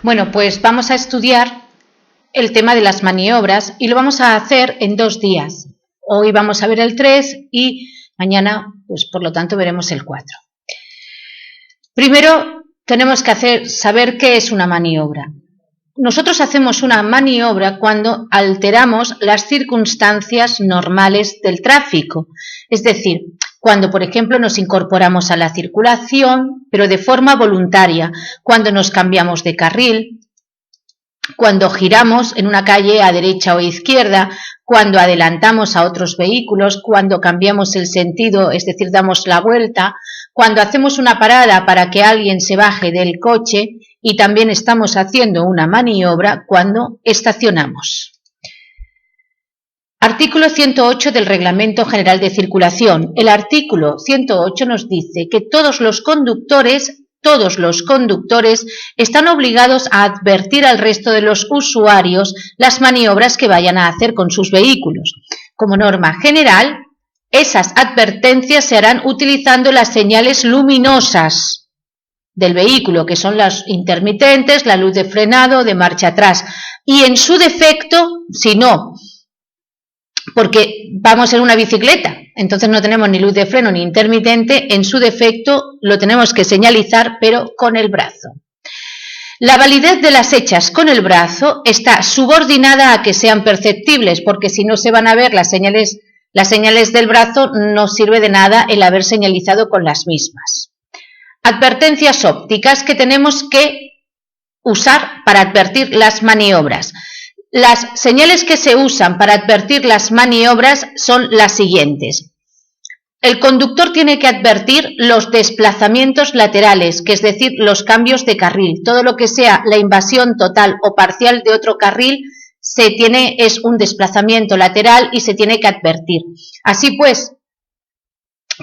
Bueno, pues vamos a estudiar el tema de las maniobras y lo vamos a hacer en 2 días. Hoy vamos a ver el 3 y mañana, pues por lo tanto, veremos el 4. Primero tenemos que saber qué es una maniobra. Nosotros hacemos una maniobra cuando alteramos las circunstancias normales del tráfico, es decir, cuando, por ejemplo, nos incorporamos a la circulación, pero de forma voluntaria, cuando nos cambiamos de carril, cuando giramos en una calle a derecha o izquierda, cuando adelantamos a otros vehículos, cuando cambiamos el sentido, es decir, damos la vuelta, cuando hacemos una parada para que alguien se baje del coche y también estamos haciendo una maniobra cuando estacionamos. Artículo 108 del Reglamento General de Circulación. El artículo 108 nos dice que todos los conductores están obligados a advertir al resto de los usuarios las maniobras que vayan a hacer con sus vehículos. Como norma general, esas advertencias se harán utilizando las señales luminosas del vehículo, que son las intermitentes, la luz de frenado, de marcha atrás. Y en su defecto, si no, porque vamos en una bicicleta, entonces no tenemos ni luz de freno ni intermitente, en su defecto lo tenemos que señalizar, pero con el brazo. La validez de las hechas con el brazo está subordinada a que sean perceptibles, porque si no se van a ver las señales del brazo, no sirve de nada el haber señalizado con las mismas. Advertencias ópticas que tenemos que usar para advertir las maniobras. Las señales que se usan para advertir las maniobras son las siguientes. El conductor tiene que advertir los desplazamientos laterales, que es decir, los cambios de carril. Todo lo que sea la invasión total o parcial de otro carril es un desplazamiento lateral y se tiene que advertir. Así pues,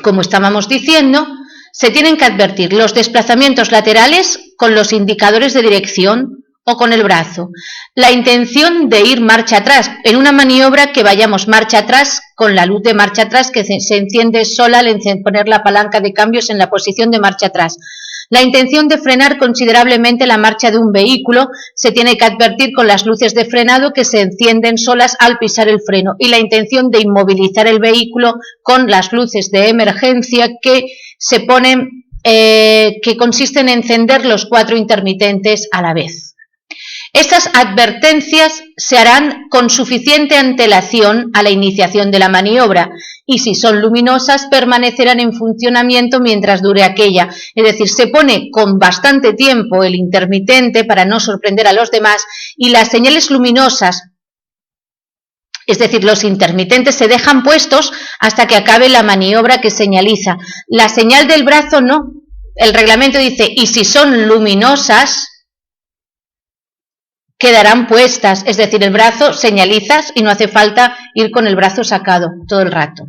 como estábamos diciendo, se tienen que advertir los desplazamientos laterales con los indicadores de dirección o con el brazo. La intención de ir marcha atrás, en una maniobra que vayamos marcha atrás con la luz de marcha atrás que se enciende sola al poner la palanca de cambios en la posición de marcha atrás. La intención de frenar considerablemente la marcha de un vehículo se tiene que advertir con las luces de frenado que se encienden solas al pisar el freno, y la intención de inmovilizar el vehículo con las luces de emergencia que se ponen, que consisten en encender los 4 intermitentes a la vez. Estas advertencias se harán con suficiente antelación a la iniciación de la maniobra y, si son luminosas, permanecerán en funcionamiento mientras dure aquella. Es decir, se pone con bastante tiempo el intermitente para no sorprender a los demás, y las señales luminosas, es decir, los intermitentes, se dejan puestos hasta que acabe la maniobra que señaliza. La señal del brazo no. El reglamento dice, y si son luminosas, quedarán puestas, es decir, el brazo señalizas y no hace falta ir con el brazo sacado todo el rato.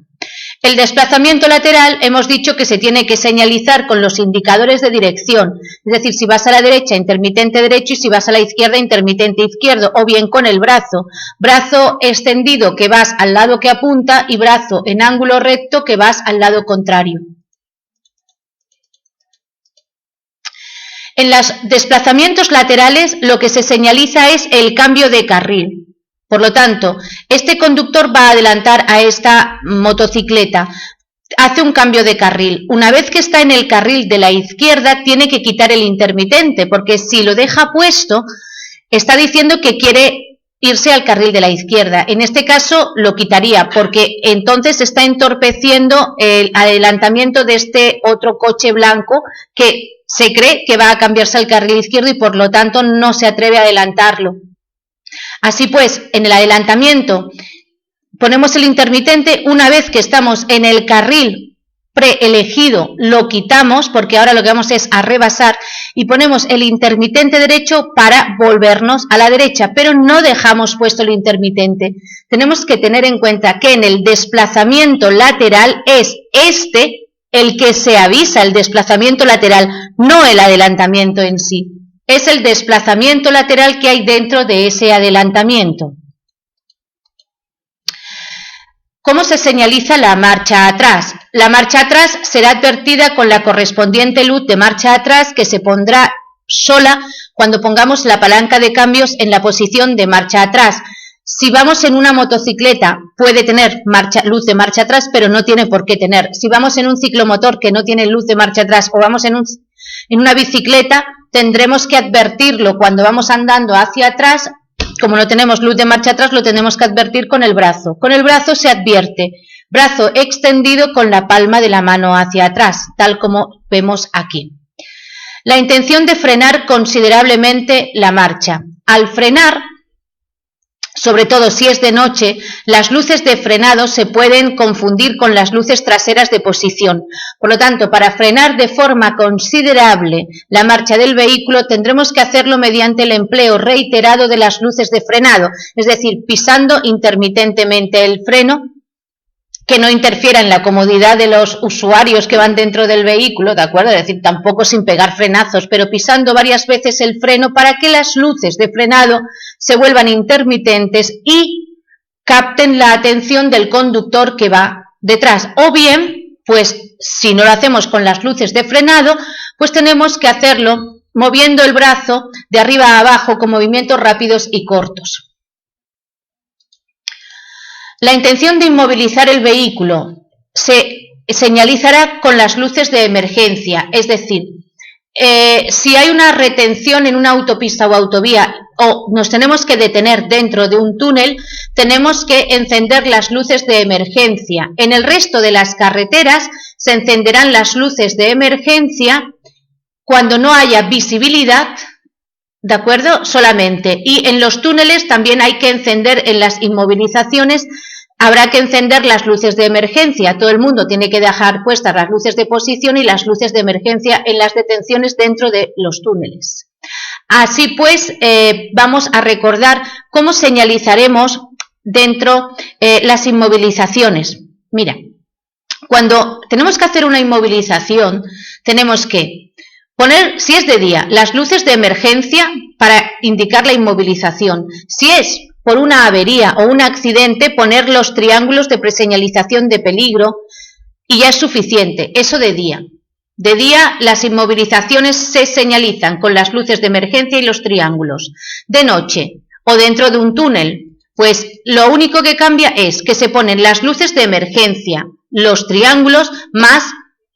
El desplazamiento lateral hemos dicho que se tiene que señalizar con los indicadores de dirección, es decir, si vas a la derecha, intermitente derecho, y si vas a la izquierda, intermitente izquierdo, o bien con el brazo extendido que vas al lado que apunta y brazo en ángulo recto que vas al lado contrario. En los desplazamientos laterales lo que se señaliza es el cambio de carril. Por lo tanto, este conductor va a adelantar a esta motocicleta, hace un cambio de carril. Una vez que está en el carril de la izquierda, tiene que quitar el intermitente, porque si lo deja puesto, está diciendo que quiere irse al carril de la izquierda. En este caso lo quitaría, porque entonces está entorpeciendo el adelantamiento de este otro coche blanco que se cree que va a cambiarse al carril izquierdo y por lo tanto no se atreve a adelantarlo. Así pues, en el adelantamiento ponemos el intermitente. Una vez que estamos en el carril preelegido lo quitamos, porque ahora lo que vamos es a rebasar, y ponemos el intermitente derecho para volvernos a la derecha, pero no dejamos puesto el intermitente. Tenemos que tener en cuenta que en el desplazamiento lateral es el que se avisa, el desplazamiento lateral, no el adelantamiento en sí. Es el desplazamiento lateral que hay dentro de ese adelantamiento. ¿Cómo se señaliza la marcha atrás? La marcha atrás será advertida con la correspondiente luz de marcha atrás, que se pondrá sola cuando pongamos la palanca de cambios en la posición de marcha atrás. Si vamos en una motocicleta puede tener luz de marcha atrás, pero no tiene por qué tener. Si vamos en un ciclomotor que no tiene luz de marcha atrás o vamos en una bicicleta, tendremos que advertirlo cuando vamos andando hacia atrás. Como no tenemos luz de marcha atrás, lo tenemos que advertir con el brazo. Con el brazo se advierte, brazo extendido con la palma de la mano hacia atrás, tal como vemos aquí. La intención de frenar considerablemente la marcha. Al frenar, sobre todo si es de noche, las luces de frenado se pueden confundir con las luces traseras de posición. Por lo tanto, para frenar de forma considerable la marcha del vehículo, tendremos que hacerlo mediante el empleo reiterado de las luces de frenado, es decir, pisando intermitentemente el freno, que no interfiera en la comodidad de los usuarios que van dentro del vehículo, ¿de acuerdo? Es decir, tampoco sin pegar frenazos, pero pisando varias veces el freno para que las luces de frenado se vuelvan intermitentes y capten la atención del conductor que va detrás. O bien, pues si no lo hacemos con las luces de frenado, pues tenemos que hacerlo moviendo el brazo de arriba a abajo con movimientos rápidos y cortos. La intención de inmovilizar el vehículo se señalizará con las luces de emergencia, es decir, si hay una retención en una autopista o autovía o nos tenemos que detener dentro de un túnel, tenemos que encender las luces de emergencia. En el resto de las carreteras se encenderán las luces de emergencia cuando no haya visibilidad, ¿de acuerdo? Solamente. Y en los túneles también hay que encender, en las inmovilizaciones habrá que encender las luces de emergencia. Todo el mundo tiene que dejar puestas las luces de posición y las luces de emergencia en las detenciones dentro de los túneles. Así pues, vamos a recordar cómo señalizaremos dentro las inmovilizaciones. Mira, cuando tenemos que hacer una inmovilización, tenemos que poner, si es de día, las luces de emergencia para indicar la inmovilización. Si es por una avería o un accidente, poner los triángulos de preseñalización de peligro y ya es suficiente, eso de día. De día las inmovilizaciones se señalizan con las luces de emergencia y los triángulos. De noche o dentro de un túnel, pues lo único que cambia es que se ponen las luces de emergencia, los triángulos más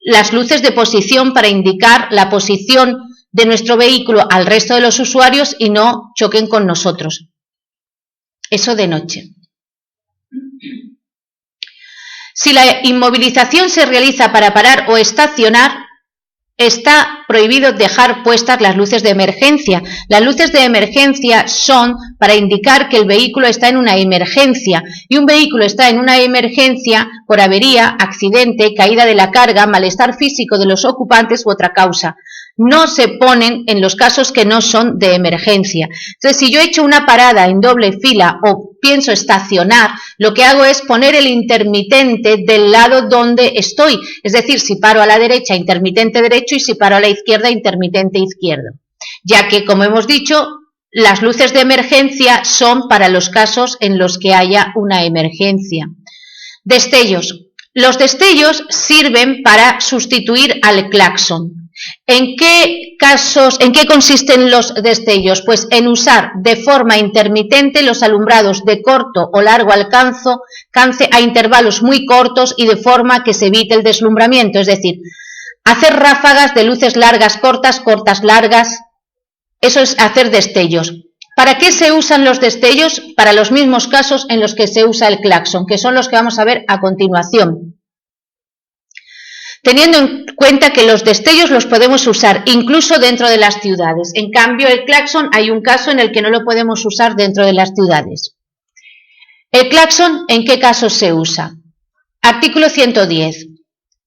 las luces de posición para indicar la posición de nuestro vehículo al resto de los usuarios y no choquen con nosotros. Eso de noche. Si la inmovilización se realiza para parar o estacionar, está prohibido dejar puestas las luces de emergencia. Las luces de emergencia son para indicar que el vehículo está en una emergencia y un vehículo está en una emergencia por avería, accidente, caída de la carga, malestar físico de los ocupantes u otra causa. No se ponen en los casos que no son de emergencia. Entonces, si yo he hecho una parada en doble fila o pienso estacionar, lo que hago es poner el intermitente del lado donde estoy. Es decir, si paro a la derecha, intermitente derecho, y si paro a la izquierda, intermitente izquierdo. Ya que, como hemos dicho, las luces de emergencia son para los casos en los que haya una emergencia. Destellos. Los destellos sirven para sustituir al claxon. ¿En qué consisten los destellos? Pues en usar de forma intermitente los alumbrados de corto o largo alcance a intervalos muy cortos y de forma que se evite el deslumbramiento, es decir, hacer ráfagas de luces largas, cortas, cortas, largas, eso es hacer destellos. ¿Para qué se usan los destellos? Para los mismos casos en los que se usa el claxon, que son los que vamos a ver a continuación. Teniendo en cuenta que los destellos los podemos usar incluso dentro de las ciudades. En cambio, el claxon hay un caso en el que no lo podemos usar dentro de las ciudades. ¿El claxon en qué casos se usa? Artículo 110.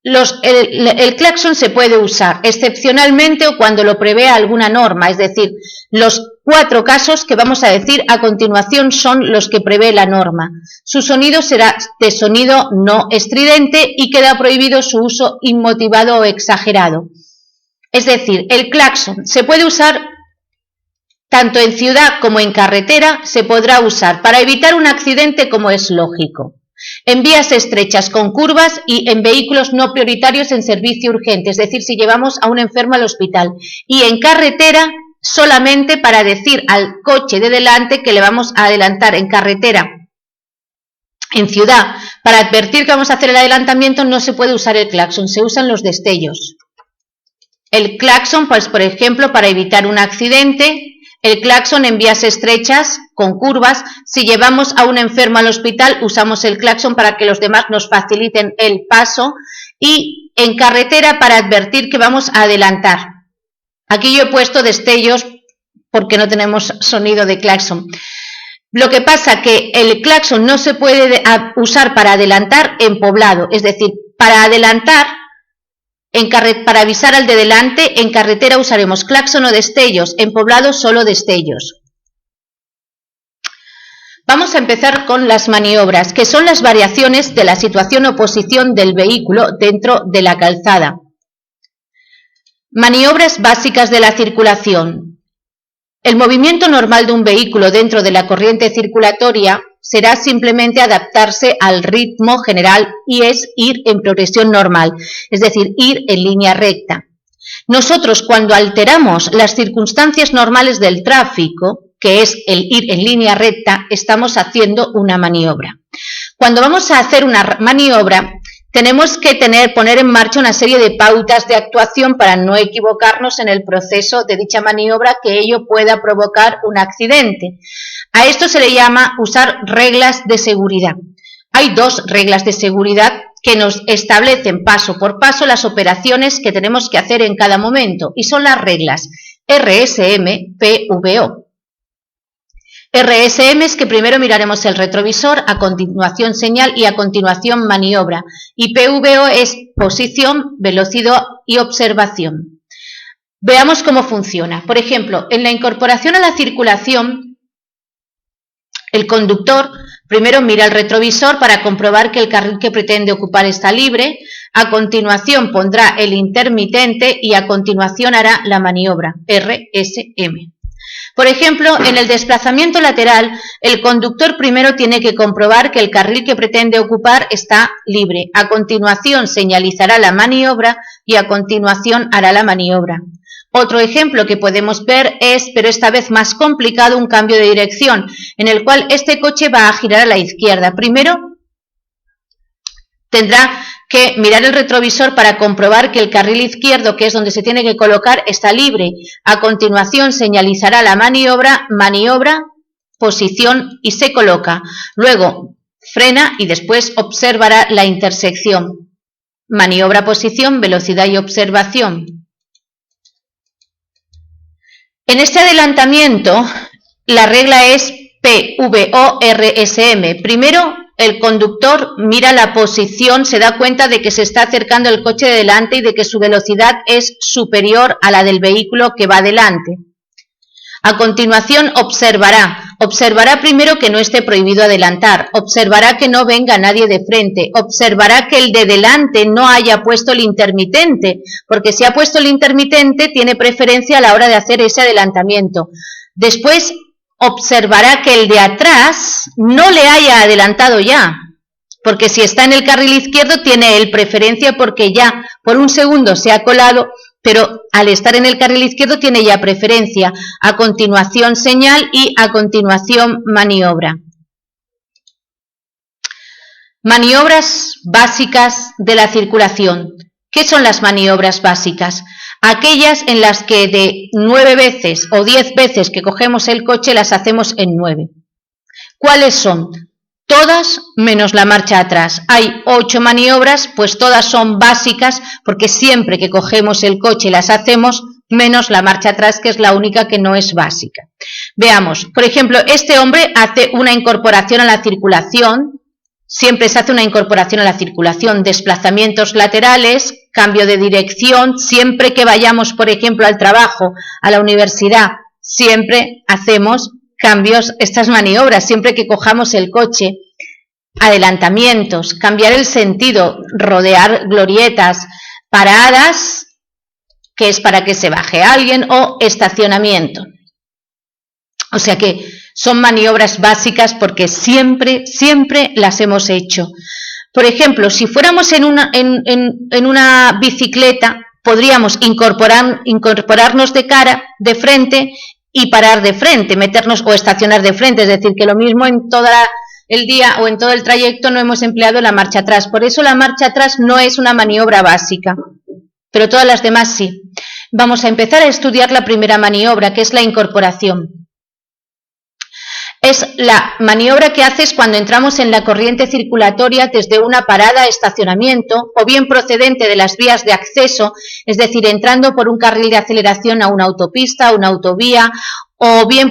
El claxon se puede usar excepcionalmente o cuando lo prevea alguna norma, es decir, los 4 casos que vamos a decir a continuación son los que prevé la norma. Su sonido será de sonido no estridente y queda prohibido su uso inmotivado o exagerado. Es decir, el claxon se puede usar tanto en ciudad como en carretera, se podrá usar para evitar un accidente como es lógico. en vías estrechas con curvas y en vehículos no prioritarios en servicio urgente, es decir, si llevamos a un enfermo al hospital, y en carretera solamente para decir al coche de delante que le vamos a adelantar. En carretera, en ciudad, para advertir que vamos a hacer el adelantamiento no se puede usar el claxon, se usan los destellos. El claxon, pues por ejemplo, para evitar un accidente. El claxon en vías estrechas, con curvas. Si llevamos a un enfermo al hospital, usamos el claxon para que los demás nos faciliten el paso. Y en carretera, para advertir que vamos a adelantar. Aquí yo he puesto destellos porque no tenemos sonido de claxon. Lo que pasa que el claxon no se puede usar para adelantar en poblado. Es decir, para adelantar, para avisar al de delante, en carretera usaremos claxon o destellos, en poblado solo destellos. Vamos a empezar con las maniobras, que son las variaciones de la situación o posición del vehículo dentro de la calzada. Maniobras básicas de la circulación. El movimiento normal de un vehículo dentro de la corriente circulatoria será simplemente adaptarse al ritmo general y es ir en progresión normal, es decir, ir en línea recta. Nosotros, cuando alteramos las circunstancias normales del tráfico, que es el ir en línea recta, estamos haciendo una maniobra. Cuando vamos a hacer una maniobra, tenemos que poner en marcha una serie de pautas de actuación para no equivocarnos en el proceso de dicha maniobra, que ello pueda provocar un accidente. A esto se le llama usar reglas de seguridad. Hay dos reglas de seguridad que nos establecen paso por paso las operaciones que tenemos que hacer en cada momento, y son las reglas RSM, PVO. RSM es que primero miraremos el retrovisor, a continuación señal y a continuación maniobra. Y PVO es posición, velocidad y observación. Veamos cómo funciona. Por ejemplo, en la incorporación a la circulación, el conductor primero mira el retrovisor para comprobar que el carril que pretende ocupar está libre. A continuación pondrá el intermitente y a continuación hará la maniobra, RSM. Por ejemplo, en el desplazamiento lateral, el conductor primero tiene que comprobar que el carril que pretende ocupar está libre. A continuación señalizará la maniobra y a continuación hará la maniobra. Otro ejemplo que podemos ver es, pero esta vez más complicado, un cambio de dirección, en el cual este coche va a girar a la izquierda. Primero tendrá que mirar el retrovisor para comprobar que el carril izquierdo, que es donde se tiene que colocar, está libre. A continuación señalizará la maniobra, posición y se coloca. Luego frena y después observará la intersección. Maniobra, posición, velocidad y observación. En este adelantamiento la regla es PVO-RSM. Primero, el conductor mira la posición, se da cuenta de que se está acercando el coche de delante y de que su velocidad es superior a la del vehículo que va delante. A continuación observará primero que no esté prohibido adelantar, observará que no venga nadie de frente, observará que el de delante no haya puesto el intermitente, porque si ha puesto el intermitente tiene preferencia a la hora de hacer ese adelantamiento. Después observará que el de atrás no le haya adelantado ya, porque si está en el carril izquierdo tiene él preferencia porque ya por un segundo se ha colado, pero al estar en el carril izquierdo tiene ya preferencia. A continuación señal y a continuación maniobra. Maniobras básicas de la circulación. ¿Qué son las maniobras básicas? Aquellas en las que de 9 veces o 10 veces que cogemos el coche las hacemos en 9. ¿Cuáles son? Todas menos la marcha atrás. Hay 8 maniobras, pues todas son básicas porque siempre que cogemos el coche las hacemos, menos la marcha atrás, que es la única que no es básica. Veamos, por ejemplo, este hombre hace una incorporación a la circulación. Siempre se hace una incorporación a la circulación, desplazamientos laterales, cambio de dirección. Siempre que vayamos, por ejemplo, al trabajo, a la universidad, siempre hacemos cambios, estas maniobras, siempre que cojamos el coche. Adelantamientos, cambiar el sentido, rodear glorietas, paradas, que es para que se baje alguien, o estacionamiento. O sea que son maniobras básicas porque siempre las hemos hecho. Por ejemplo, si fuéramos en una bicicleta, podríamos incorporarnos de cara, de frente, y parar de frente, meternos o estacionar de frente. Es decir, que lo mismo en todo el día o en todo el trayecto no hemos empleado la marcha atrás. Por eso la marcha atrás no es una maniobra básica, pero todas las demás sí. Vamos a empezar a estudiar la primera maniobra, que es la incorporación. Es la maniobra que haces cuando entramos en la corriente circulatoria desde una parada, estacionamiento, o bien procedente de las vías de acceso, es decir, entrando por un carril de aceleración a una autopista, a una autovía, o bien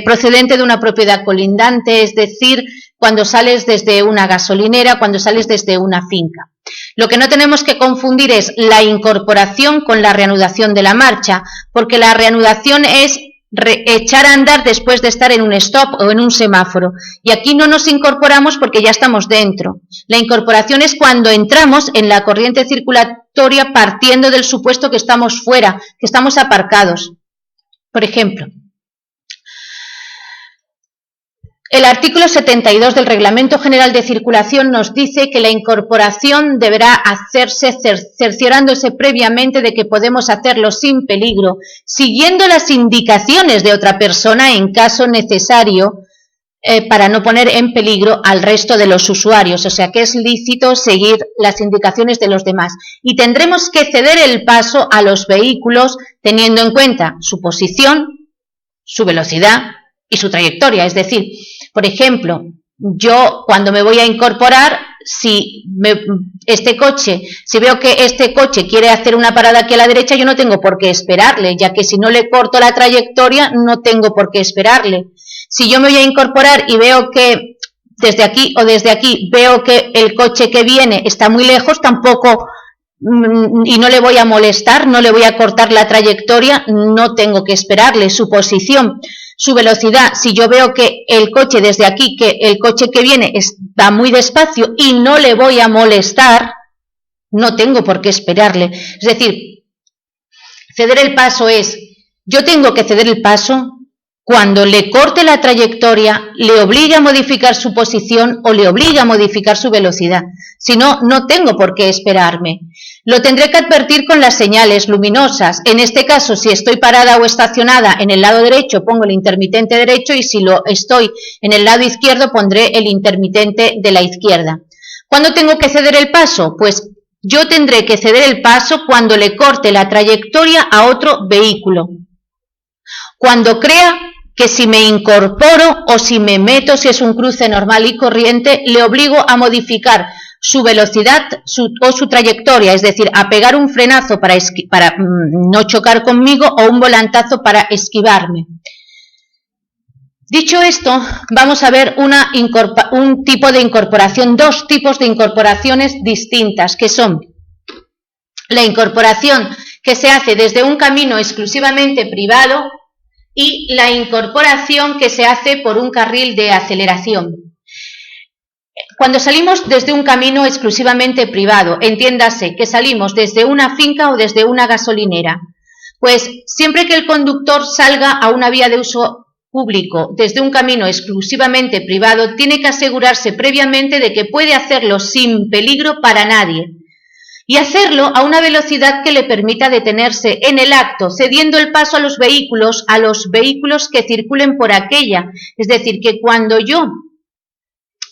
procedente de una propiedad colindante, es decir, cuando sales desde una gasolinera, cuando sales desde una finca. Lo que no tenemos que confundir es la incorporación con la reanudación de la marcha, porque la reanudación es echar a andar después de estar en un stop o en un semáforo, y aquí no nos incorporamos porque ya estamos dentro. La incorporación es cuando entramos en la corriente circulatoria partiendo del supuesto que estamos fuera, que estamos aparcados. Por ejemplo, el artículo 72 del Reglamento General de Circulación nos dice que la incorporación deberá hacerse cerciorándose previamente de que podemos hacerlo sin peligro, siguiendo las indicaciones de otra persona en caso necesario, para no poner en peligro al resto de los usuarios. O sea que es lícito seguir las indicaciones de los demás. Y tendremos que ceder el paso a los vehículos teniendo en cuenta su posición, su velocidad y su trayectoria. Es decir, por ejemplo, yo cuando me voy a incorporar, si veo que este coche quiere hacer una parada aquí a la derecha, yo no tengo por qué esperarle, ya que si no le corto la trayectoria, no tengo por qué esperarle. Si yo me voy a incorporar y veo que desde aquí o desde aquí veo que el coche que viene está muy lejos, tampoco, y no le voy a molestar, no le voy a cortar la trayectoria, no tengo que esperarle. Su posición, su velocidad, si yo veo que el coche desde aquí, que el coche que viene está muy despacio y no le voy a molestar, no tengo por qué esperarle. Es decir, ceder el paso es, yo tengo que ceder el paso cuando le corte la trayectoria, le obligue a modificar su posición o le obligue a modificar su velocidad. Si no, no tengo por qué esperarme. Lo tendré que advertir con las señales luminosas. En este caso, si estoy parada o estacionada en el lado derecho, pongo el intermitente derecho, y si estoy en el lado izquierdo, pondré el intermitente de la izquierda. ¿Cuándo tengo que ceder el paso? Pues yo tendré que ceder el paso cuando le corte la trayectoria a otro vehículo. Cuando crea que si me incorporo o si me meto, si es un cruce normal y corriente, le obligo a modificar su velocidad o su trayectoria, es decir, a pegar un frenazo para no chocar conmigo o un volantazo para esquivarme. Dicho esto, vamos a ver un tipo de incorporación, dos tipos de incorporaciones distintas, que son la incorporación que se hace desde un camino exclusivamente privado y la incorporación que se hace por un carril de aceleración. Cuando salimos desde un camino exclusivamente privado, entiéndase que salimos desde una finca o desde una gasolinera, pues siempre que el conductor salga a una vía de uso público desde un camino exclusivamente privado, tiene que asegurarse previamente de que puede hacerlo sin peligro para nadie y hacerlo a una velocidad que le permita detenerse en el acto, cediendo el paso a los vehículos que circulen por aquella. Es decir, que cuando yo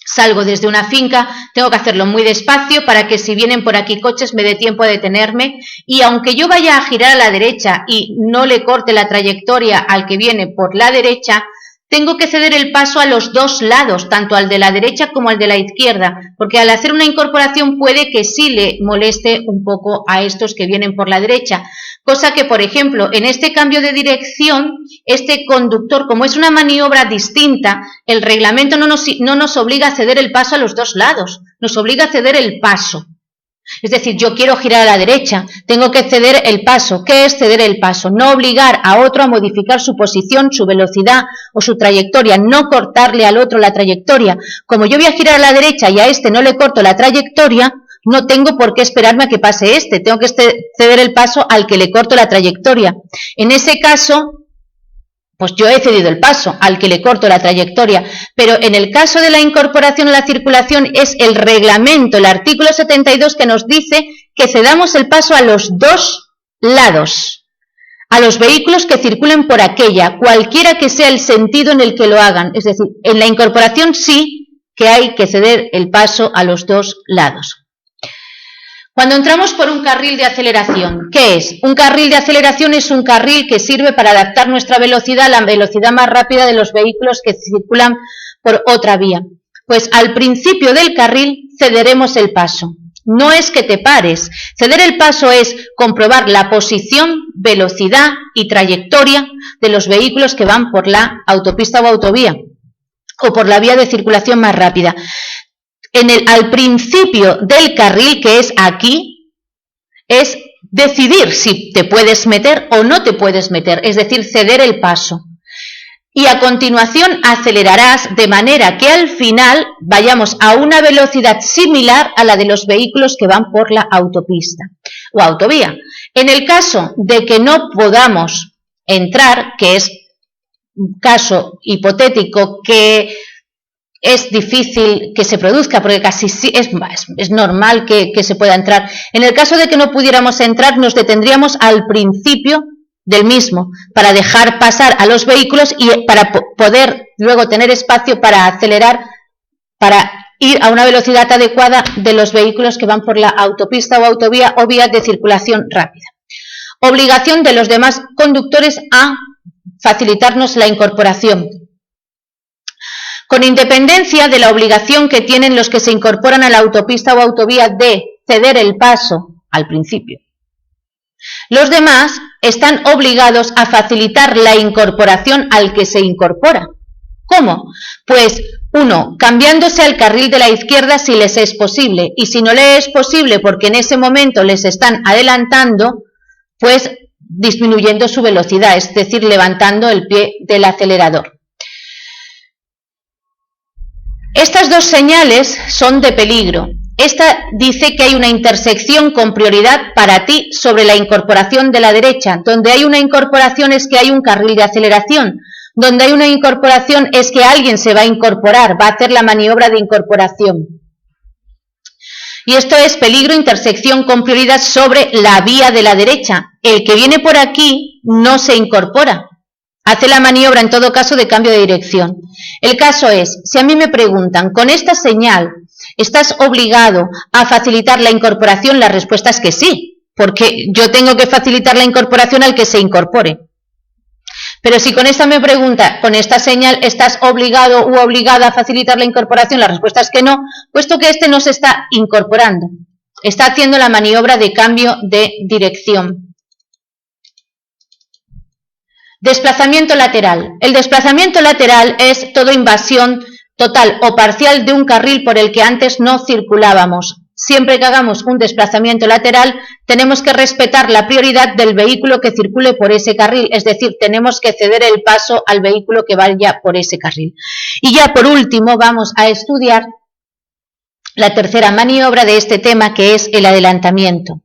salgo desde una finca, tengo que hacerlo muy despacio para que si vienen por aquí coches me dé tiempo de detenerme, y aunque yo vaya a girar a la derecha y no le corte la trayectoria al que viene por la derecha, tengo que ceder el paso a los dos lados, tanto al de la derecha como al de la izquierda, porque al hacer una incorporación puede que sí le moleste un poco a estos que vienen por la derecha, cosa que, por ejemplo, en este cambio de dirección, este conductor, como es una maniobra distinta, el reglamento no nos obliga a ceder el paso a los dos lados, nos obliga a ceder el paso. Es decir, yo quiero girar a la derecha, tengo que ceder el paso. ¿Qué es ceder el paso? No obligar a otro a modificar su posición, su velocidad o su trayectoria, no cortarle al otro la trayectoria. Como yo voy a girar a la derecha y a este no le corto la trayectoria, no tengo por qué esperarme a que pase este, tengo que ceder el paso al que le corto la trayectoria. En ese caso, pues yo he cedido el paso al que le corto la trayectoria, pero en el caso de la incorporación a la circulación es el reglamento, el artículo 72, que nos dice que cedamos el paso a los dos lados, a los vehículos que circulen por aquella, cualquiera que sea el sentido en el que lo hagan. Es decir, en la incorporación sí que hay que ceder el paso a los dos lados. Cuando entramos por un carril de aceleración, ¿qué es? Un carril de aceleración es un carril que sirve para adaptar nuestra velocidad a la velocidad más rápida de los vehículos que circulan por otra vía. Pues al principio del carril cederemos el paso. No es que te pares. Ceder el paso es comprobar la posición, velocidad y trayectoria de los vehículos que van por la autopista o autovía o por la vía de circulación más rápida. Al principio del carril, que es aquí, es decidir si te puedes meter o no te puedes meter, es decir, ceder el paso. Y a continuación acelerarás de manera que al final vayamos a una velocidad similar a la de los vehículos que van por la autopista o autovía. En el caso de que no podamos entrar, que es un caso hipotético que es difícil que se produzca, porque casi es normal que se pueda entrar. En el caso de que no pudiéramos entrar, nos detendríamos al principio del mismo, para dejar pasar a los vehículos y para poder luego tener espacio para acelerar, para ir a una velocidad adecuada de los vehículos que van por la autopista o autovía o vías de circulación rápida. Obligación de los demás conductores a facilitarnos la incorporación. Con independencia de la obligación que tienen los que se incorporan a la autopista o autovía de ceder el paso al principio, los demás están obligados a facilitar la incorporación al que se incorpora. ¿Cómo? Pues 1. Cambiándose al carril de la izquierda si les es posible, y si no les es posible porque en ese momento les están adelantando, pues disminuyendo su velocidad, es decir, levantando el pie del acelerador. Estas dos señales son de peligro. Esta dice que hay una intersección con prioridad para ti sobre la incorporación de la derecha. Donde hay una incorporación es que hay un carril de aceleración. Donde hay una incorporación es que alguien se va a incorporar, va a hacer la maniobra de incorporación. Y esto es peligro, intersección con prioridad sobre la vía de la derecha. El que viene por aquí no se incorpora. Hace la maniobra en todo caso de cambio de dirección. El caso es, si a mí me preguntan, con esta señal, ¿estás obligado a facilitar la incorporación? La respuesta es que sí, porque yo tengo que facilitar la incorporación al que se incorpore. Pero si con esta me pregunta, con esta señal, ¿estás obligado u obligada a facilitar la incorporación? La respuesta es que no, puesto que este no se está incorporando. Está haciendo la maniobra de cambio de dirección. Desplazamiento lateral. El desplazamiento lateral es toda invasión total o parcial de un carril por el que antes no circulábamos. Siempre que hagamos un desplazamiento lateral, tenemos que respetar la prioridad del vehículo que circule por ese carril, es decir, tenemos que ceder el paso al vehículo que vaya por ese carril. Y ya por último vamos a estudiar la tercera maniobra de este tema, que es el adelantamiento.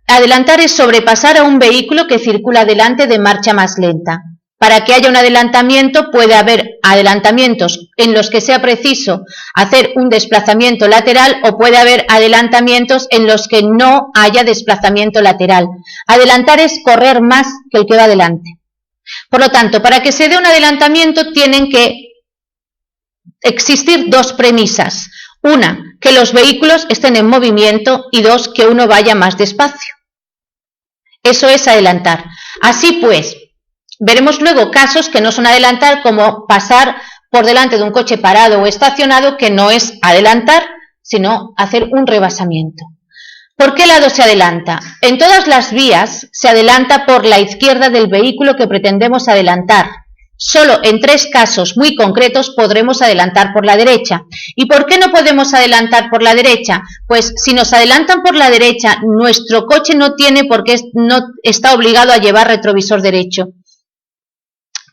Adelantar es sobrepasar a un vehículo que circula delante de marcha más lenta. Para que haya un adelantamiento puede haber adelantamientos en los que sea preciso hacer un desplazamiento lateral o puede haber adelantamientos en los que no haya desplazamiento lateral. Adelantar es correr más que el que va delante. Por lo tanto, para que se dé un adelantamiento tienen que existir dos premisas. Una, que los vehículos estén en movimiento y dos, que uno vaya más despacio. Eso es adelantar. Así pues, veremos luego casos que no son adelantar, como pasar por delante de un coche parado o estacionado, que no es adelantar, sino hacer un rebasamiento. ¿Por qué lado se adelanta? En todas las vías se adelanta por la izquierda del vehículo que pretendemos adelantar. Solo en 3 casos muy concretos podremos adelantar por la derecha. ¿Y por qué no podemos adelantar por la derecha? Pues si nos adelantan por la derecha, nuestro coche no tiene por qué, no está obligado a llevar retrovisor derecho.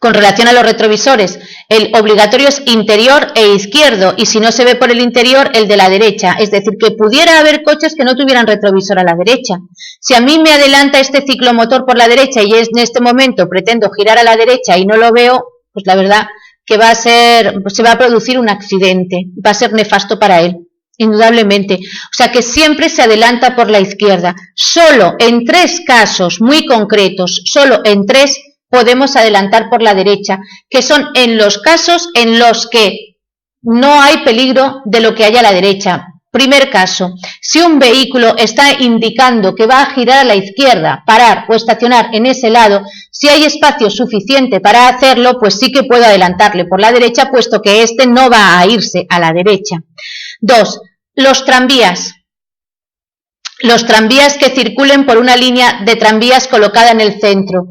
Con relación a los retrovisores, el obligatorio es interior e izquierdo, y si no se ve por el interior, el de la derecha. Es decir, que pudiera haber coches que no tuvieran retrovisor a la derecha. Si a mí me adelanta este ciclomotor por la derecha y en este momento pretendo girar a la derecha y no lo veo, pues la verdad que se va a producir un accidente, va a ser nefasto para él, indudablemente. O sea que siempre se adelanta por la izquierda. Solo en 3 casos muy concretos, solo en 3 podemos adelantar por la derecha, que son en los casos en los que no hay peligro de lo que haya a la derecha. Primer caso, si un vehículo está indicando que va a girar a la izquierda, parar o estacionar en ese lado, si hay espacio suficiente para hacerlo, pues sí que puedo adelantarle por la derecha, puesto que este no va a irse a la derecha. 2. Los tranvías. Los tranvías que circulen por una línea de tranvías colocada en el centro.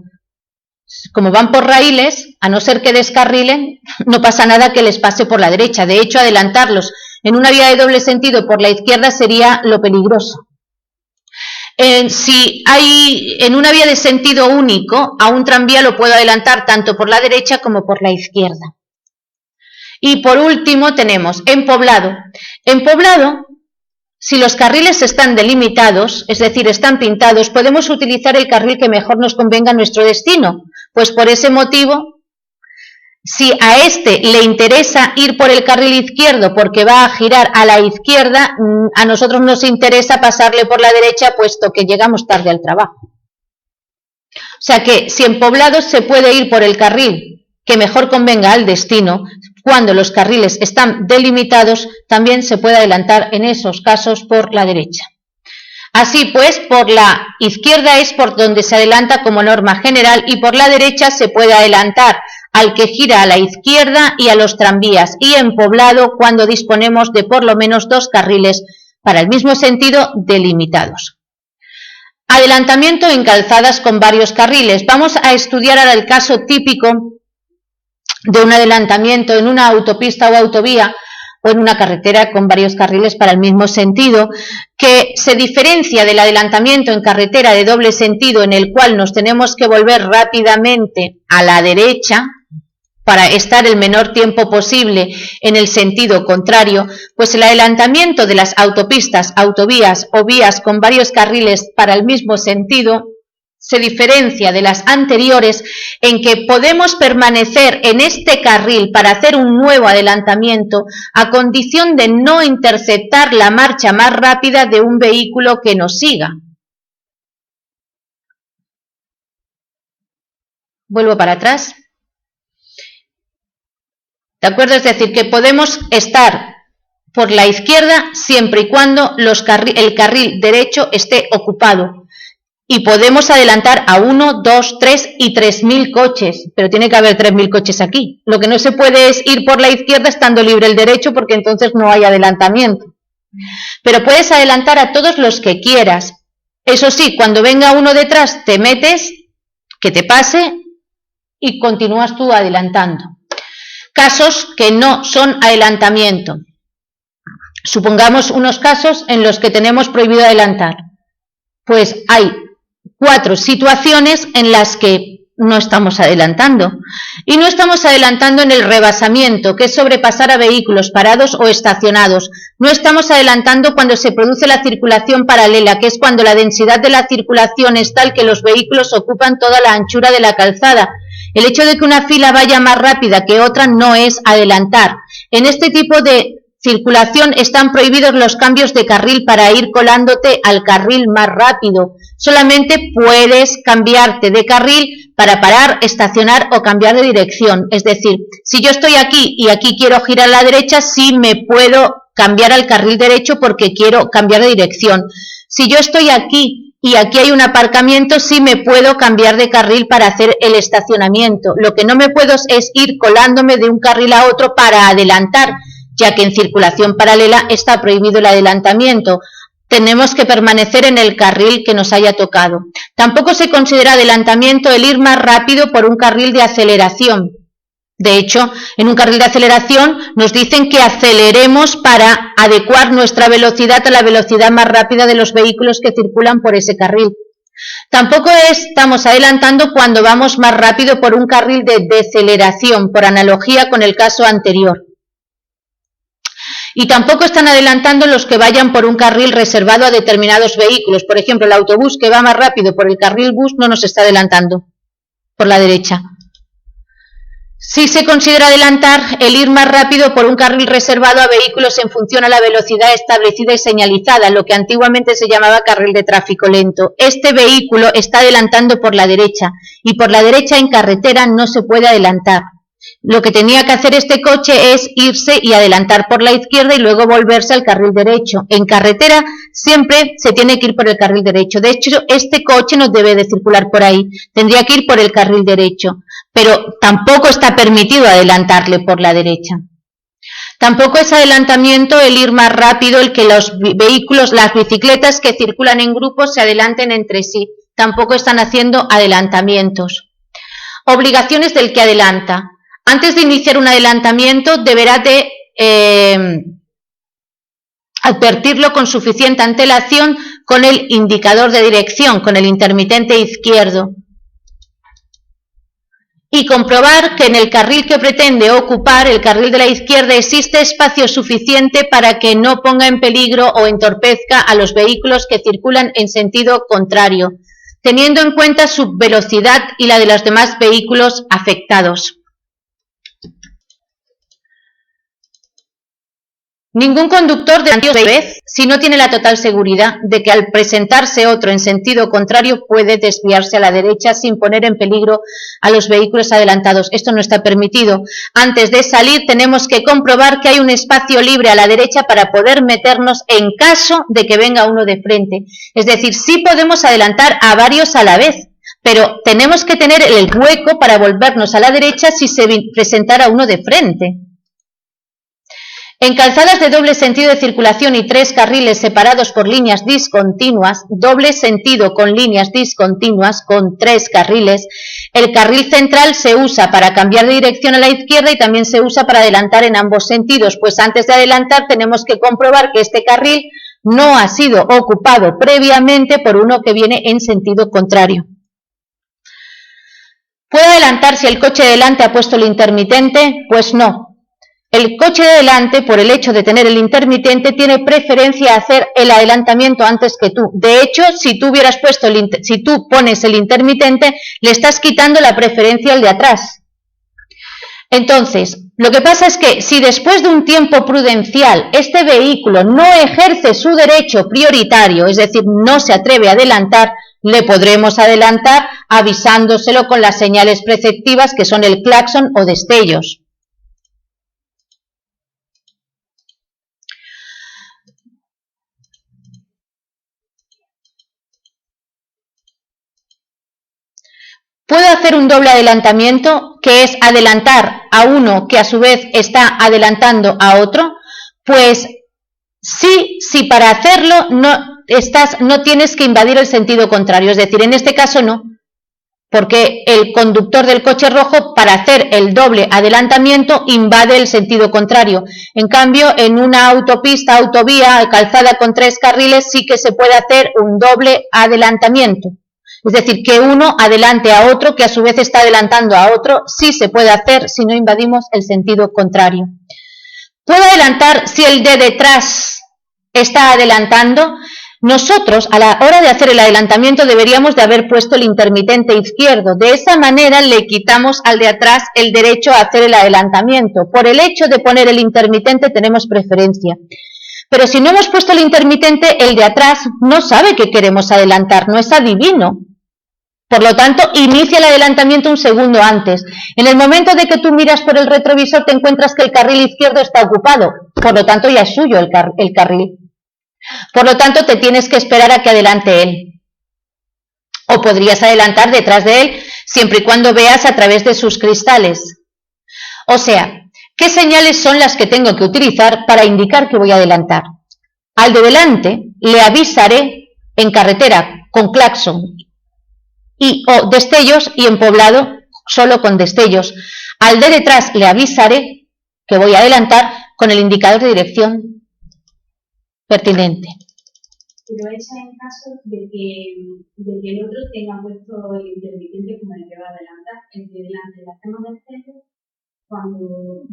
Como van por raíles, a no ser que descarrilen, no pasa nada que les pase por la derecha. De hecho, adelantarlos en una vía de doble sentido por la izquierda sería lo peligroso. Si hay en una vía de sentido único, a un tranvía lo puedo adelantar tanto por la derecha como por la izquierda. Y por último tenemos en poblado. En poblado, si los carriles están delimitados, es decir, están pintados, podemos utilizar el carril que mejor nos convenga a nuestro destino. Pues por ese motivo, si a este le interesa ir por el carril izquierdo porque va a girar a la izquierda, a nosotros nos interesa pasarle por la derecha, puesto que llegamos tarde al trabajo. O sea que si en poblados se puede ir por el carril que mejor convenga al destino, cuando los carriles están delimitados, también se puede adelantar en esos casos por la derecha. Así pues, por la izquierda es por donde se adelanta como norma general, y por la derecha se puede adelantar al que gira a la izquierda y a los tranvías, y en poblado cuando disponemos de por lo menos 2 carriles para el mismo sentido delimitados. Adelantamiento en calzadas con varios carriles. Vamos a estudiar ahora el caso típico de un adelantamiento en una autopista o autovía o en una carretera con varios carriles para el mismo sentido, que se diferencia del adelantamiento en carretera de doble sentido, en el cual nos tenemos que volver rápidamente a la derecha para estar el menor tiempo posible en el sentido contrario. Pues el adelantamiento de las autopistas, autovías o vías con varios carriles para el mismo sentido se diferencia de las anteriores en que podemos permanecer en este carril para hacer un nuevo adelantamiento a condición de no interceptar la marcha más rápida de un vehículo que nos siga. Vuelvo para atrás. ¿De acuerdo? Es decir, que podemos estar por la izquierda siempre y cuando el carril derecho esté ocupado. Y podemos adelantar a 1, 2, 3 y 3.000 coches, pero tiene que haber 3.000 coches aquí. Lo que no se puede es ir por la izquierda estando libre el derecho, porque entonces no hay adelantamiento. Pero puedes adelantar a todos los que quieras. Eso sí, cuando venga uno detrás, te metes, que te pase y continúas tú adelantando. Casos que no son adelantamiento. Supongamos unos casos en los que tenemos prohibido adelantar. Pues hay 4 situaciones en las que no estamos adelantando. Y no estamos adelantando en el rebasamiento, que es sobrepasar a vehículos parados o estacionados. No estamos adelantando cuando se produce la circulación paralela, que es cuando la densidad de la circulación es tal que los vehículos ocupan toda la anchura de la calzada. El hecho de que una fila vaya más rápida que otra no es adelantar. En este tipo de circulación están prohibidos los cambios de carril para ir colándote al carril más rápido. Solamente puedes cambiarte de carril para parar, estacionar o cambiar de dirección. Es decir, si yo estoy aquí y aquí quiero girar a la derecha, sí me puedo cambiar al carril derecho porque quiero cambiar de dirección. Si yo estoy aquí y aquí hay un aparcamiento, sí me puedo cambiar de carril para hacer el estacionamiento. Lo que no me puedo es ir colándome de un carril a otro para adelantar, ya que en circulación paralela está prohibido el adelantamiento. Tenemos que permanecer en el carril que nos haya tocado. Tampoco se considera adelantamiento el ir más rápido por un carril de aceleración. De hecho, en un carril de aceleración nos dicen que aceleremos para adecuar nuestra velocidad a la velocidad más rápida de los vehículos que circulan por ese carril. Tampoco estamos adelantando cuando vamos más rápido por un carril de deceleración, por analogía con el caso anterior. Y tampoco están adelantando los que vayan por un carril reservado a determinados vehículos. Por ejemplo, el autobús que va más rápido por el carril bus no nos está adelantando por la derecha. Sí se considera adelantar el ir más rápido por un carril reservado a vehículos en función a la velocidad establecida y señalizada, lo que antiguamente se llamaba carril de tráfico lento. Este vehículo está adelantando por la derecha y por la derecha en carretera no se puede adelantar. Lo que tenía que hacer este coche es irse y adelantar por la izquierda y luego volverse al carril derecho. En carretera siempre se tiene que ir por el carril derecho. De hecho, este coche no debe de circular por ahí, tendría que ir por el carril derecho, pero tampoco está permitido adelantarle por la derecha. Tampoco es adelantamiento el ir más rápido, el que los vehículos, las bicicletas que circulan en grupos se adelanten entre sí. Tampoco están haciendo adelantamientos. Obligaciones del que adelanta. Antes de iniciar un adelantamiento deberá de advertirlo con suficiente antelación con el indicador de dirección, con el intermitente izquierdo, y comprobar que en el carril que pretende ocupar, el carril de la izquierda, existe espacio suficiente para que no ponga en peligro o entorpezca a los vehículos que circulan en sentido contrario, teniendo en cuenta su velocidad y la de los demás vehículos afectados. Ningún conductor de vez si no tiene la total seguridad de que al presentarse otro en sentido contrario puede desviarse a la derecha sin poner en peligro a los vehículos adelantados. Esto no está permitido. Antes de salir tenemos que comprobar que hay un espacio libre a la derecha para poder meternos en caso de que venga uno de frente. Es decir, sí podemos adelantar a varios a la vez, pero tenemos que tener el hueco para volvernos a la derecha si se presentara uno de frente. En calzadas de doble sentido de circulación y 3 carriles separados por líneas discontinuas, doble sentido con líneas discontinuas con 3 carriles, el carril central se usa para cambiar de dirección a la izquierda y también se usa para adelantar en ambos sentidos, pues antes de adelantar tenemos que comprobar que este carril no ha sido ocupado previamente por uno que viene en sentido contrario. ¿Puede adelantar si el coche de delante ha puesto el intermitente? Pues no. El coche de delante, por el hecho de tener el intermitente, tiene preferencia a hacer el adelantamiento antes que tú. De hecho, si tú pones el intermitente, le estás quitando la preferencia al de atrás. Entonces, lo que pasa es que si después de un tiempo prudencial este vehículo no ejerce su derecho prioritario, es decir, no se atreve a adelantar, le podremos adelantar avisándoselo con las señales preceptivas que son el claxon o destellos. Puedo hacer un doble adelantamiento, que es adelantar a uno que a su vez está adelantando a otro. Pues sí, si para hacerlo no tienes que invadir el sentido contrario, es decir, en este caso no, porque el conductor del coche rojo para hacer el doble adelantamiento invade el sentido contrario. En cambio, en una autopista, autovía, calzada con 3 carriles sí que se puede hacer un doble adelantamiento. Es decir, que uno adelante a otro, que a su vez está adelantando a otro, sí se puede hacer si no invadimos el sentido contrario. ¿Puedo adelantar si el de detrás está adelantando? Nosotros, a la hora de hacer el adelantamiento, deberíamos de haber puesto el intermitente izquierdo. De esa manera le quitamos al de atrás el derecho a hacer el adelantamiento. Por el hecho de poner el intermitente tenemos preferencia. Pero si no hemos puesto el intermitente, el de atrás no sabe que queremos adelantar, no es adivino. Por lo tanto, inicia el adelantamiento un segundo antes. En el momento de que tú miras por el retrovisor, te encuentras que el carril izquierdo está ocupado. Por lo tanto, ya es suyo el carril. Por lo tanto, te tienes que esperar a que adelante él. O podrías adelantar detrás de él, siempre y cuando veas a través de sus cristales. O sea, ¿qué señales son las que tengo que utilizar para indicar que voy a adelantar? Al de delante le avisaré en carretera con claxon o destellos y en poblado solo con destellos. Al de detrás le avisaré que voy a adelantar con el indicador de dirección pertinente. Pero eso en caso de que el otro tenga puesto el intermitente como el que va a adelantar, el de delante le hacemos del centro cuando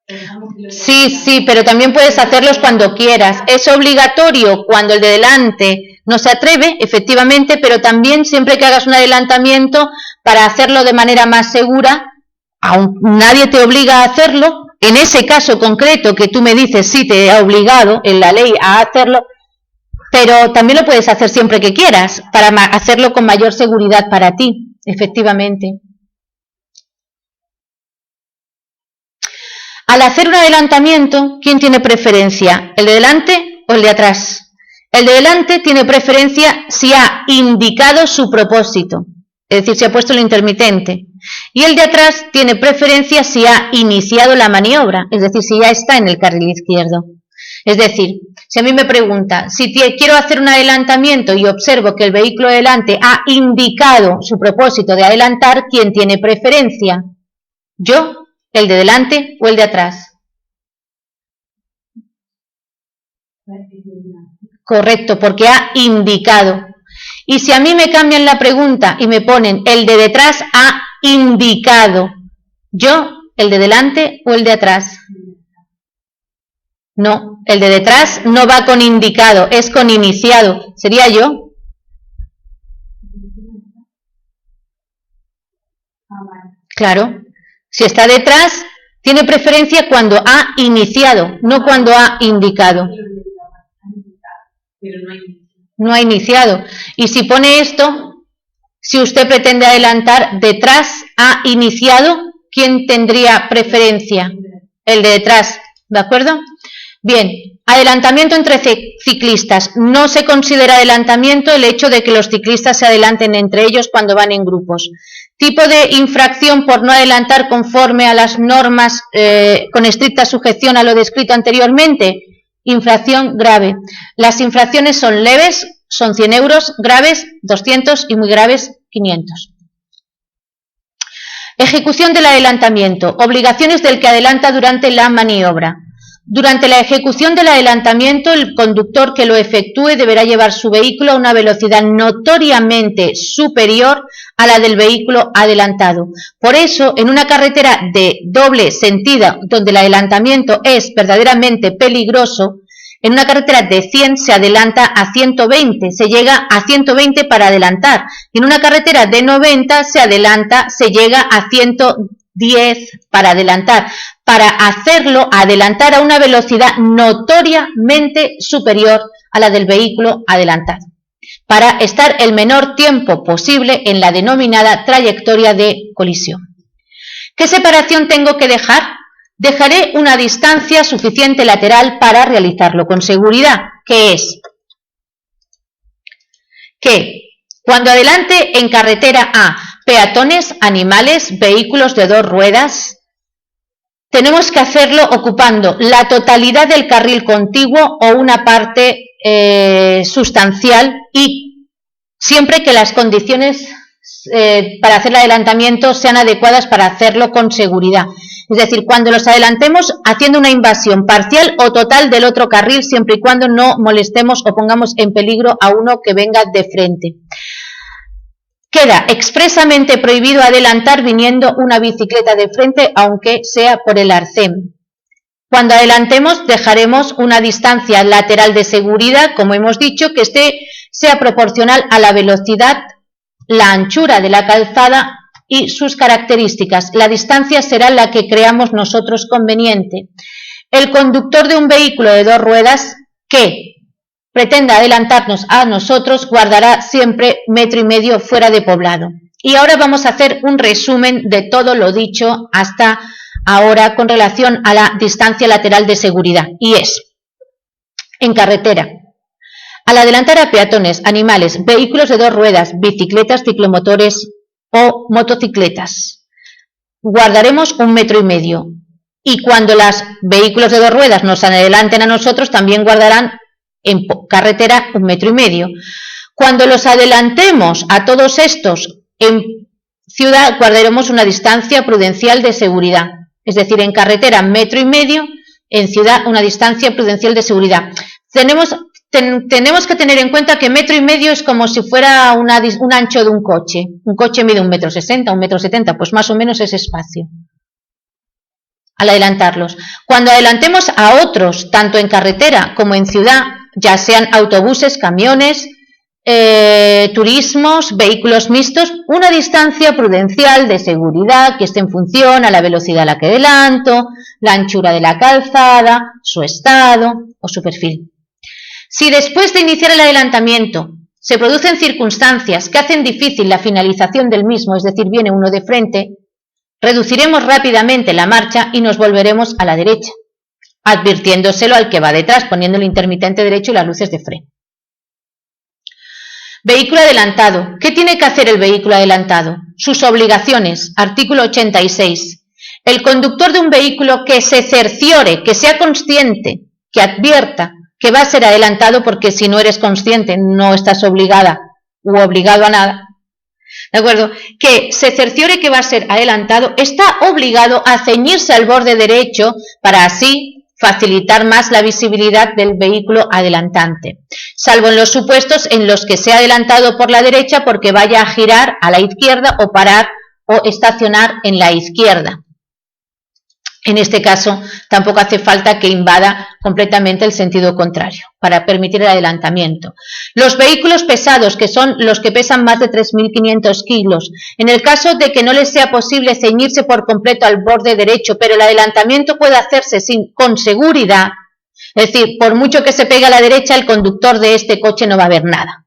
dejamos que el otro. Sí, pero también puedes hacerlos cuando quieras. Es obligatorio cuando el de delante no se atreve, efectivamente, pero también siempre que hagas un adelantamiento para hacerlo de manera más segura, aun nadie te obliga a hacerlo. En ese caso concreto que tú me dices, sí te ha obligado en la ley a hacerlo, pero también lo puedes hacer siempre que quieras, para hacerlo con mayor seguridad para ti, efectivamente. Al hacer un adelantamiento, ¿quién tiene preferencia? ¿El de delante o el de atrás? El de delante tiene preferencia si ha indicado su propósito, es decir, si ha puesto el intermitente. Y el de atrás tiene preferencia si ha iniciado la maniobra, es decir, si ya está en el carril izquierdo. Es decir, si a mí me pregunta, si quiero hacer un adelantamiento y observo que el vehículo de delante ha indicado su propósito de adelantar, ¿quién tiene preferencia? ¿Yo, el de delante o el de atrás? Correcto, porque ha indicado. Y si a mí me cambian la pregunta y me ponen el de detrás ha indicado, ¿yo, el de delante o el de atrás? No, el de detrás no va con indicado, es con iniciado. ¿Sería yo? Claro. Si está detrás, tiene preferencia cuando ha iniciado, no cuando ha indicado. No ha iniciado. Y si pone esto, si usted pretende adelantar, detrás ha iniciado, ¿quién tendría preferencia? El de detrás, ¿de acuerdo? Bien, adelantamiento entre ciclistas. No se considera adelantamiento el hecho de que los ciclistas se adelanten entre ellos cuando van en grupos. Tipo de infracción por no adelantar conforme a las normas con estricta sujeción a lo descrito anteriormente. Infracción grave. Las infracciones son leves, son 100 euros, graves 200 y muy graves 500. Ejecución del adelantamiento. Obligaciones del que adelanta durante la maniobra. Durante la ejecución del adelantamiento, el conductor que lo efectúe deberá llevar su vehículo a una velocidad notoriamente superior a la del vehículo adelantado. Por eso, en una carretera de doble sentido, donde el adelantamiento es verdaderamente peligroso, en una carretera de 100 se adelanta a 120, se llega a 120 para adelantar. Y en una carretera de 90 se llega a 110 para adelantar. Para hacerlo, adelantar a una velocidad notoriamente superior a la del vehículo adelantado, para estar el menor tiempo posible en la denominada trayectoria de colisión. ¿Qué separación tengo que dejar? Dejaré una distancia suficiente lateral para realizarlo con seguridad, que es que cuando adelante en carretera a peatones, animales, vehículos de dos ruedas, tenemos que hacerlo ocupando la totalidad del carril contiguo o una parte sustancial y siempre que las condiciones para hacer el adelantamiento sean adecuadas para hacerlo con seguridad. Es decir, cuando los adelantemos haciendo una invasión parcial o total del otro carril, siempre y cuando no molestemos o pongamos en peligro a uno que venga de frente. Queda expresamente prohibido adelantar viniendo una bicicleta de frente, aunque sea por el arcén. Cuando adelantemos dejaremos una distancia lateral de seguridad, como hemos dicho, que sea proporcional a la velocidad, la anchura de la calzada y sus características. La distancia será la que creamos nosotros conveniente. El conductor de un vehículo de dos ruedas que pretenda adelantarnos a nosotros guardará siempre 1,5 metros fuera de poblado. Y ahora vamos a hacer un resumen de todo lo dicho hasta ahora con relación a la distancia lateral de seguridad. Y es, en carretera, al adelantar a peatones, animales, vehículos de dos ruedas, bicicletas, ciclomotores o motocicletas, guardaremos 1,5 metros. Y cuando los vehículos de dos ruedas nos adelanten a nosotros, también guardarán en carretera 1,5 metros. Cuando los adelantemos a todos estos en ciudad, guardaremos una distancia prudencial de seguridad. Es decir, en carretera 1,5 metros, en ciudad una distancia prudencial de seguridad. tenemos que tener en cuenta que 1,5 metros es como si fuera un ancho de un coche. Un coche mide 1,60 m, 1,70 m, pues más o menos ese espacio. Al adelantarlos. Cuando adelantemos a otros, tanto en carretera como en ciudad, ya sean autobuses, camiones, turismos, vehículos mixtos, una distancia prudencial de seguridad que esté en función a la velocidad a la que adelanto, la anchura de la calzada, su estado o su perfil. Si después de iniciar el adelantamiento se producen circunstancias que hacen difícil la finalización del mismo, es decir, viene uno de frente, reduciremos rápidamente la marcha y nos volveremos a la derecha, advirtiéndoselo al que va detrás, poniendo el intermitente derecho y las luces de freno. Vehículo adelantado. ¿Qué tiene que hacer el vehículo adelantado? Sus obligaciones. Artículo 86. El conductor de un vehículo que se cerciore, que sea consciente, que advierta que va a ser adelantado, porque si no eres consciente no estás obligada u obligado a nada, ¿de acuerdo? Que se cerciore que va a ser adelantado, está obligado a ceñirse al borde derecho para así facilitar más la visibilidad del vehículo adelantante, salvo en los supuestos en los que sea adelantado por la derecha porque vaya a girar a la izquierda o parar o estacionar en la izquierda. En este caso, tampoco hace falta que invada completamente el sentido contrario para permitir el adelantamiento. Los vehículos pesados, que son los que pesan más de 3.500 kilos, en el caso de que no les sea posible ceñirse por completo al borde derecho, pero el adelantamiento puede hacerse con seguridad, es decir, por mucho que se pegue a la derecha, el conductor de este coche no va a ver nada.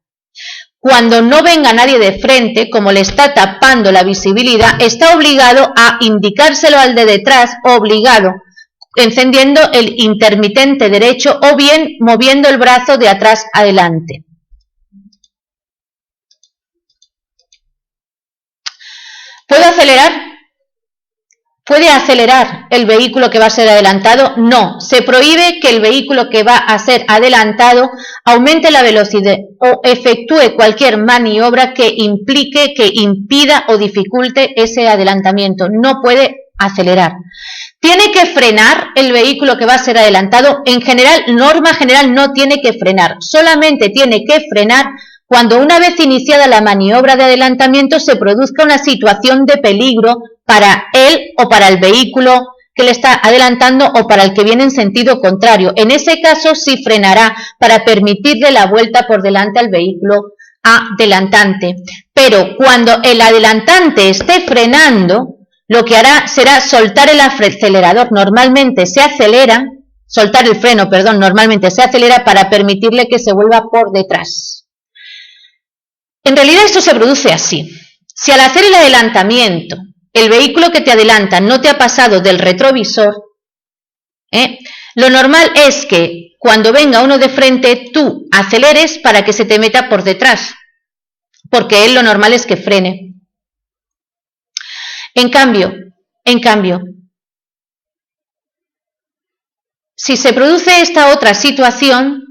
Cuando no venga nadie de frente, como le está tapando la visibilidad, está obligado a indicárselo al de detrás, obligado, encendiendo el intermitente derecho o bien moviendo el brazo de atrás adelante. ¿Puedo acelerar? ¿Puede acelerar el vehículo que va a ser adelantado? No, se prohíbe que el vehículo que va a ser adelantado aumente la velocidad o efectúe cualquier maniobra que implique, que impida o dificulte ese adelantamiento. No puede acelerar. ¿Tiene que frenar el vehículo que va a ser adelantado? En general, norma general, no tiene que frenar. Solamente tiene que frenar cuando una vez iniciada la maniobra de adelantamiento se produzca una situación de peligro para él o para el vehículo que le está adelantando o para el que viene en sentido contrario. En ese caso sí frenará para permitirle la vuelta por delante al vehículo adelantante. Pero cuando el adelantante esté frenando, lo que hará será soltar el acelerador. Normalmente se acelera, soltar el freno, perdón, normalmente se acelera para permitirle que se vuelva por detrás. En realidad esto se produce así. Si al hacer el adelantamiento el vehículo que te adelanta no te ha pasado del retrovisor, lo normal es que cuando venga uno de frente tú aceleres para que se te meta por detrás, porque él lo normal es que frene. En cambio, si se produce esta otra situación,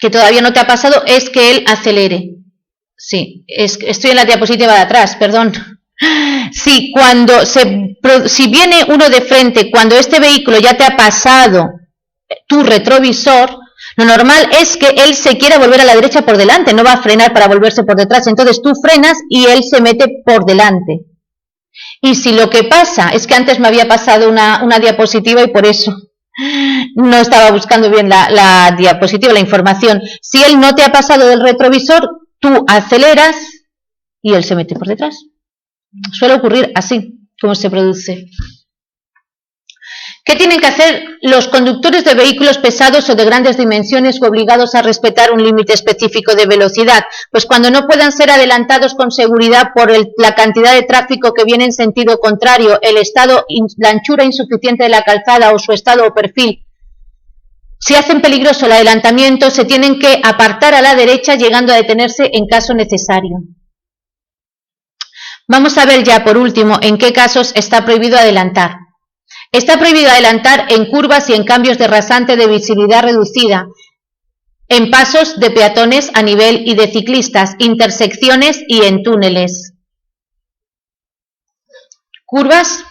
que todavía no te ha pasado, es que él acelere. Sí, estoy en la diapositiva de atrás, perdón. Sí, si viene uno de frente, cuando este vehículo ya te ha pasado tu retrovisor, lo normal es que él se quiera volver a la derecha por delante, no va a frenar para volverse por detrás, entonces tú frenas y él se mete por delante. Y si lo que pasa es que antes me había pasado una diapositiva y por eso no estaba buscando bien la diapositiva, la información. Si él no te ha pasado del retrovisor, tú aceleras y él se mete por detrás. Suele ocurrir así, como se produce. ¿Qué tienen que hacer los conductores de vehículos pesados o de grandes dimensiones obligados a respetar un límite específico de velocidad? Pues cuando no puedan ser adelantados con seguridad por la cantidad de tráfico que viene en sentido contrario, el estado, la anchura insuficiente de la calzada o su estado o perfil. Si hacen peligroso el adelantamiento, se tienen que apartar a la derecha, llegando a detenerse en caso necesario. Vamos a ver ya por último en qué casos está prohibido adelantar. Está prohibido adelantar en curvas y en cambios de rasante de visibilidad reducida. en pasos de peatones a nivel y de ciclistas, intersecciones y en túneles. Curvas,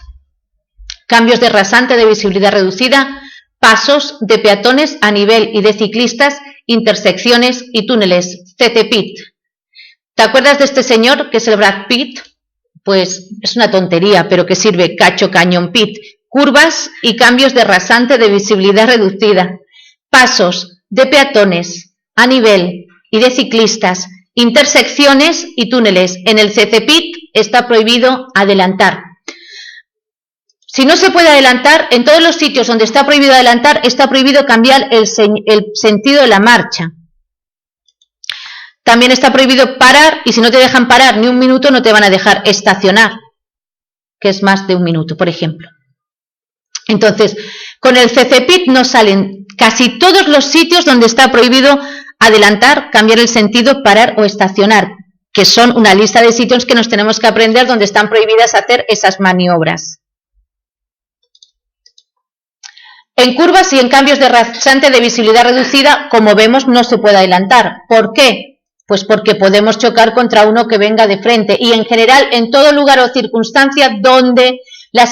cambios de rasante de visibilidad reducida, pasos de peatones a nivel y de ciclistas, intersecciones y túneles. CC-Pit. ¿Te acuerdas de este señor que es el Brad Pitt? Pues es una tontería, pero que sirve cacho cañón pit. Curvas y cambios de rasante de visibilidad reducida, pasos de peatones a nivel y de ciclistas, intersecciones y túneles. En el CC-Pit está prohibido adelantar. Si no se puede adelantar, en todos los sitios donde está prohibido adelantar, está prohibido cambiar el sentido de la marcha. También está prohibido parar, y si no te dejan parar ni un minuto, no te van a dejar estacionar, que es más de un minuto, por ejemplo. Entonces, con el CC-Pit nos salen casi todos los sitios donde está prohibido adelantar, cambiar el sentido, parar o estacionar, que son una lista de sitios que nos tenemos que aprender donde están prohibidas hacer esas maniobras. En curvas y en cambios de rasante de visibilidad reducida, como vemos, no se puede adelantar. ¿Por qué? Pues porque podemos chocar contra uno que venga de frente, y en general en todo lugar o circunstancia donde la